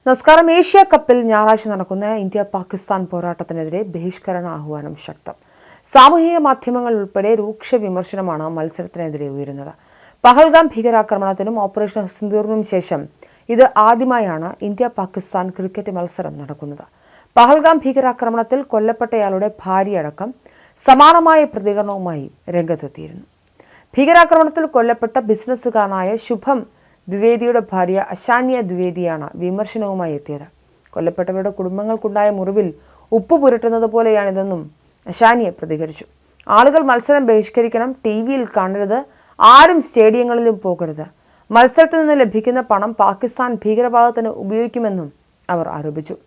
നമസ്കാരം. ഏഷ്യ കപ്പിൽ ഞായറാഴ്ച നടക്കുന്ന ഇന്ത്യ പാകിസ്ഥാൻ പോരാട്ടത്തിനെതിരെ ബഹിഷ്കരണ ആഹ്വാനം ശക്തം. സാമൂഹിക മാധ്യമങ്ങൾ ഉൾപ്പെടെ രൂക്ഷ വിമർശനമാണ് മത്സരത്തിനെതിരെ ഉയരുന്നത്. പഹൽഗാം ഭീകരാക്രമണത്തിനും ഓപ്പറേഷൻ സിന്ദൂറിനും ശേഷം ഇത് ആദ്യമായാണ് ഇന്ത്യ പാകിസ്ഥാൻ ക്രിക്കറ്റ് മത്സരം നടക്കുന്നത്. പഹൽഗാം ഭീകരാക്രമണത്തിൽ കൊല്ലപ്പെട്ടയാളുടെ ഭാര്യയടക്കം സമാനമായ പ്രതികരണവുമായി രംഗത്തെത്തിയിരുന്നു. ഭീകരാക്രമണത്തിൽ കൊല്ലപ്പെട്ട ബിസിനസ്സുകാരനായ ശുഭം ദ്വിവേദിയുടെ ഭാര്യ അശാന്യ ദ്വിവേദിയാണ് വിമർശനവുമായി എത്തിയത്. കൊല്ലപ്പെട്ടവരുടെ കുടുംബങ്ങൾക്കുണ്ടായ മുറിവിൽ ഉപ്പ് പുരട്ടുന്നത് പോലെയാണിതെന്നും അശാന്യ പ്രതികരിച്ചു. ആളുകൾ മത്സരം ബഹിഷ്കരിക്കണം, ടിവിയിൽ കാണരുത്, ആരും സ്റ്റേഡിയങ്ങളിലും പോകരുത്, മത്സരത്തിൽ നിന്ന് ലഭിക്കുന്ന പണം പാകിസ്ഥാൻ ഭീകരവാദത്തിന് ഉപയോഗിക്കുമെന്നും അവർ ആരോപിച്ചു.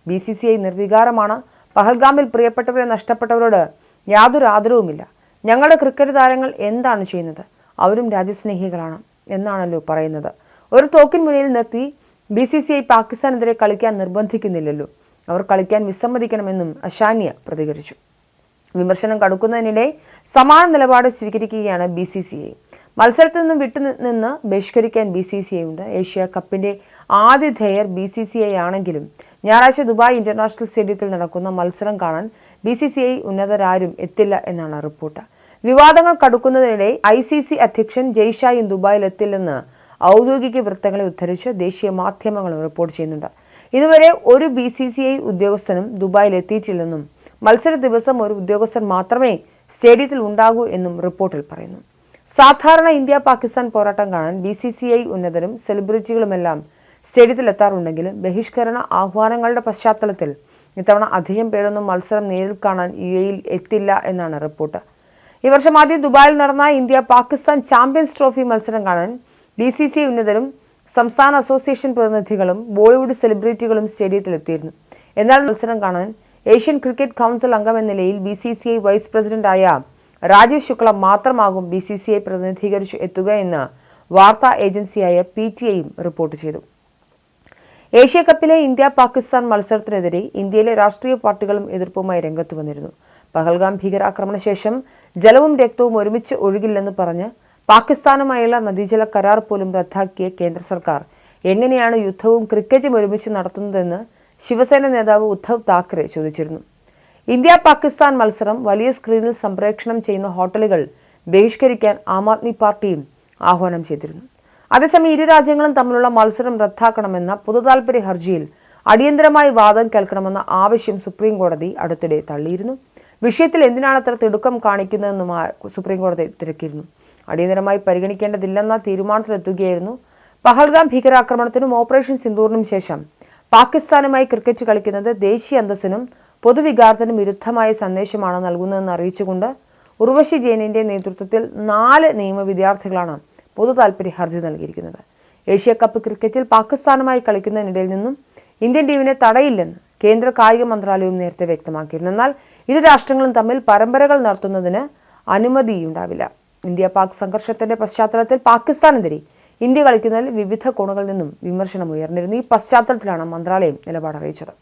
BCCI നിർവികാരമാണ്. പഹൽഗാമിൽ പ്രിയപ്പെട്ടവരെ നഷ്ടപ്പെട്ടവരോട് യാതൊരു ആദരവുമില്ല. ഞങ്ങളുടെ ക്രിക്കറ്റ് താരങ്ങൾ എന്താണ് ചെയ്യുന്നത്? അവരും രാജ്യസ്നേഹികളാണ് എന്നാണല്ലോ പറയുന്നത്. ഒരു തോക്കിൻ മുന്നിൽ നിർത്തി BCCI പാകിസ്ഥാനെതിരെ കളിക്കാൻ നിർബന്ധിക്കുന്നില്ലല്ലോ. അവർ കളിക്കാൻ വിസമ്മതിക്കണമെന്നും അശാന്യ പ്രതികരിച്ചു. വിമർശനം കടുക്കുന്നതിനിടെ സമാന നിലപാട് സ്വീകരിക്കുകയാണ് BCCI. മത്സരത്തിൽ നിന്നും വിട്ടുനിന്ന് ബഹിഷ്കരിക്കാൻ BCCI ഉണ്ട്. ഏഷ്യ കപ്പിന്റെ ആതിഥേയർ BCCI ആണെങ്കിലും ഞായറാഴ്ച ദുബായ് ഇന്റർനാഷണൽ സ്റ്റേഡിയത്തിൽ നടക്കുന്ന മത്സരം കാണാൻ BCCI ഉന്നതരാരും എത്തില്ല എന്നാണ് റിപ്പോർട്ട്. വിവാദങ്ങൾ കടുക്കുന്നതിനിടെ ICC അധ്യക്ഷൻ ജയ്ഷായും ദുബായിൽ എത്തില്ലെന്ന് ഔദ്യോഗിക വൃത്തങ്ങളെ ഉദ്ധരിച്ച് ദേശീയ മാധ്യമങ്ങൾ റിപ്പോർട്ട് ചെയ്യുന്നുണ്ട്. ഇതുവരെ ഒരു BCCI ഉദ്യോഗസ്ഥനും ദുബായിൽ എത്തിയിട്ടില്ലെന്നും മത്സര ദിവസം ഒരു ഉദ്യോഗസ്ഥൻ മാത്രമേ സ്റ്റേഡിയത്തിൽ ഉണ്ടാകൂ എന്നും റിപ്പോർട്ടിൽ പറയുന്നു. സാധാരണ ഇന്ത്യ പാകിസ്ഥാൻ പോരാട്ടം കാണാൻ BCCI ഉന്നതരും സെലിബ്രിറ്റികളുമെല്ലാം സ്റ്റേഡിയത്തിൽ എത്താറുണ്ടെങ്കിലും ബഹിഷ്കരണ ആഹ്വാനങ്ങളുടെ പശ്ചാത്തലത്തിൽ ഇത്തവണ അധികം പേരൊന്നും മത്സരം നേരിൽ കാണാൻ UAEയിൽ എത്തില്ല എന്നാണ് റിപ്പോർട്ട്. ഈ വർഷം ആദ്യം ദുബായിൽ നടന്ന ഇന്ത്യ പാകിസ്ഥാൻ ചാമ്പ്യൻസ് ട്രോഫി മത്സരം കാണാൻ BCCI ഉന്നതരും സംസ്ഥാന അസോസിയേഷൻ പ്രതിനിധികളും ബോളിവുഡ് സെലിബ്രിറ്റികളും സ്റ്റേഡിയത്തിൽ എത്തിയിരുന്നു. എന്നാൽ മത്സരം കാണാൻ ഏഷ്യൻ ക്രിക്കറ്റ് കൗൺസിൽ അംഗമെന്ന നിലയിൽ BCCI വൈസ് പ്രസിഡന്റായ രാജീവ് ശുക്ല മാത്രമാകും BCCI പ്രതിനിധീകരിച്ചു എത്തുക എന്ന് വാർത്താ ഏജൻസിയായ PTIയും റിപ്പോർട്ട് ചെയ്തു. ഏഷ്യ കപ്പിലെ ഇന്ത്യ പാകിസ്ഥാൻ മത്സരത്തിനെതിരെ ഇന്ത്യയിലെ രാഷ്ട്രീയ പാർട്ടികളും എതിർപ്പുമായി രംഗത്തു വന്നിരുന്നു. പഹൽഗാം ഭീകരാക്രമണ ശേഷം ജലവും രക്തവും ഒരുമിച്ച് ഒഴുകില്ലെന്ന് പറഞ്ഞ് പാകിസ്ഥാനുമായുള്ള നദീജല കരാർ പോലും റദ്ദാക്കിയ കേന്ദ്ര സർക്കാർ എങ്ങനെയാണ് യുദ്ധവും ക്രിക്കറ്റും ഒരുമിച്ച് നടത്തുന്നതെന്ന് ശിവസേന നേതാവ് ഉദ്ധവ് താക്കറെ ചോദിച്ചിരുന്നു. ഇന്ത്യ പാകിസ്ഥാൻ മത്സരം വലിയ സ്ക്രീനിൽ സംപ്രേഷണം ചെയ്യുന്ന ഹോട്ടലുകൾ ബഹിഷ്കരിക്കാൻ ആം ആദ്മി പാർട്ടിയും ആഹ്വാനം ചെയ്തിരുന്നു. അതേസമയം ഇരു രാജ്യങ്ങളും തമ്മിലുള്ള മത്സരം റദ്ദാക്കണമെന്ന പൊതുതാൽപര്യ ഹർജിയിൽ അടിയന്തരമായി വാദം കേൾക്കണമെന്ന ആവശ്യം സുപ്രീം കോടതി അടുത്തിടെ തള്ളിയിരുന്നു. വിഷയത്തിൽ എന്തിനാണ് അത്ര തിടുക്കം കാണിക്കുന്നതെന്നും സുപ്രീം കോടതി തിരക്കിയിരുന്നു. അടിയന്തരമായി പരിഗണിക്കേണ്ടതില്ലെന്ന തീരുമാനത്തിലെത്തുകയായിരുന്നു. പഹൽഗാം ഭീകരാക്രമണത്തിനും ഓപ്പറേഷൻ സിന്ദൂറിനും ശേഷം പാകിസ്ഥാനുമായി ക്രിക്കറ്റ് കളിക്കുന്നത് ദേശീയ അന്തസ്സിനും പൊതുവികാരത്തിനും വിരുദ്ധമായ സന്ദേശമാണ് നൽകുന്നതെന്ന് അറിയിച്ചുകൊണ്ട് ഉർവശി ജെയിനിന്റെ നേതൃത്വത്തിൽ 4 നിയമ വിദ്യാർത്ഥികളാണ് പൊതുതാൽപര്യ ഹർജി നൽകിയിരിക്കുന്നത്. ഏഷ്യ കപ്പ് ക്രിക്കറ്റിൽ പാകിസ്ഥാനുമായി കളിക്കുന്നതിനിടയിൽ നിന്നും ഇന്ത്യൻ ടീമിനെ തടയില്ലെന്ന് കേന്ദ്ര കായിക മന്ത്രാലയവും നേരത്തെ വ്യക്തമാക്കിയിരുന്നു. എന്നാൽ ഇരു രാഷ്ട്രങ്ങളും തമ്മിൽ പരമ്പരകൾ നടത്തുന്നതിന് അനുമതിയുണ്ടാവില്ല. ഇന്ത്യ പാക് സംഘർഷത്തിന്റെ പശ്ചാത്തലത്തിൽ പാകിസ്ഥാനെതിരെ ഇന്ത്യ കളിക്കുന്നതിൽ വിവിധ കോണുകളിൽ നിന്നും വിമർശനം ഉയർന്നിരുന്നു. ഈ പശ്ചാത്തലത്തിലാണ് മന്ത്രാലയം നിലപാട് അറിയിച്ചത്.